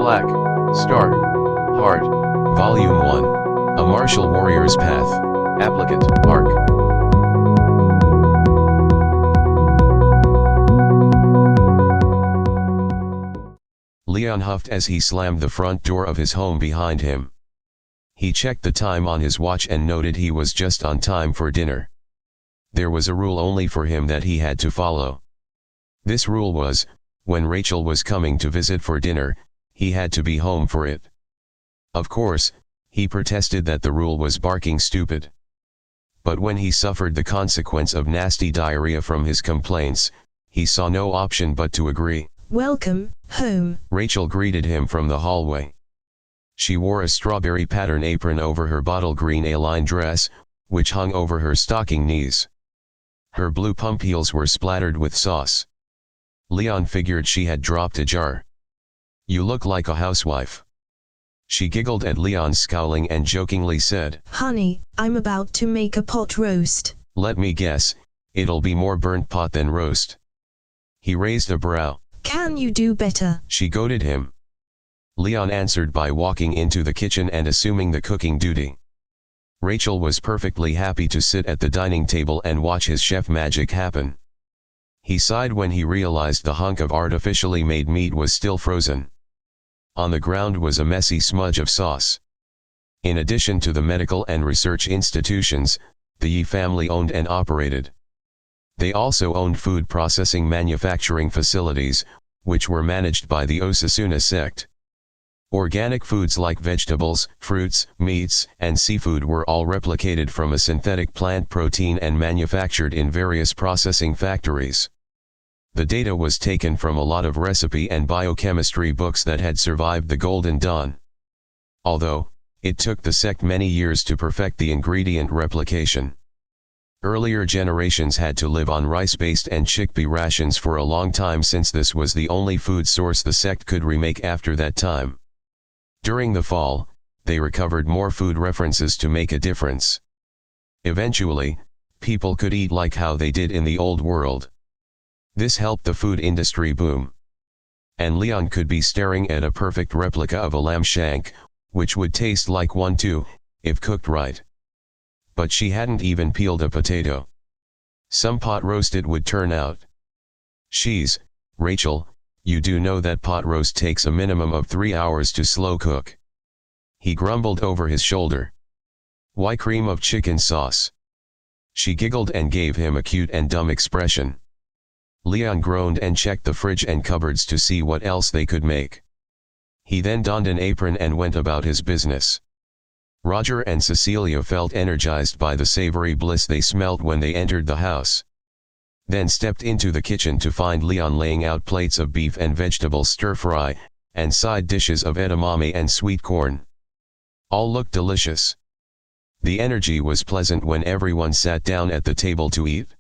Black, Star, Heart, Volume 1, A Martial Warrior's Path, Applicant, Arc. Leon huffed as he slammed the front door of his home behind him. He checked the time on his watch and noted he was just on time for dinner. There was a rule only for him that he had to follow. This rule was, when Rachael was coming to visit for dinner, he had to be home for it. Of course, he protested that the rule was barking stupid. But when he suffered the consequence of nasty diarrhea from his complaints, he saw no option but to agree. "Welcome, home," Rachael greeted him from the hallway. She wore a strawberry pattern apron over her bottle green A-line dress, which hung over her stocking knees. Her blue pump heels were splattered with sauce. Leon figured she had dropped a jar. "You look like a housewife." She giggled at Leon's scowling and jokingly said, "Honey, I'm about to make a pot roast." "Let me guess, it'll be more burnt pot than roast." He raised a brow. "Can you do better?" She goaded him. Leon answered by walking into the kitchen and assuming the cooking duty. Rachael was perfectly happy to sit at the dining table and watch his chef magic happen. He sighed when he realized the hunk of artificially made meat was still frozen. On the ground was a messy smudge of sauce. In addition to the medical and research institutions, the Yi family owned and operated. They also owned food processing manufacturing facilities, which were managed by the Osasuna sect. Organic foods like vegetables, fruits, meats, and seafood were all replicated from a synthetic plant protein and manufactured in various processing factories. The data was taken from a lot of recipe and biochemistry books that had survived the Golden Dawn. Although, it took the sect many years to perfect the ingredient replication. Earlier generations had to live on rice-based and chickpea rations for a long time since this was the only food source the sect could remake after that time. During the fall, they recovered more food references to make a difference. Eventually, people could eat like how they did in the old world. This helped the food industry boom. And Leon could be staring at a perfect replica of a lamb shank, which would taste like one too, if cooked right. But she hadn't even peeled a potato. Some pot roast it would turn out. "She's, Rachael, you do know that pot roast takes a minimum of 3 hours to slow cook." He grumbled over his shoulder. "Why cream of chicken sauce?" She giggled and gave him a cute and dumb expression. Leon groaned and checked the fridge and cupboards to see what else they could make. He then donned an apron and went about his business. Roger and Cecilia felt energized by the savory bliss they smelt when they entered the house. Then stepped into the kitchen to find Leon laying out plates of beef and vegetable stir-fry, and side dishes of edamame and sweet corn. All looked delicious. The energy was pleasant when everyone sat down at the table to eat.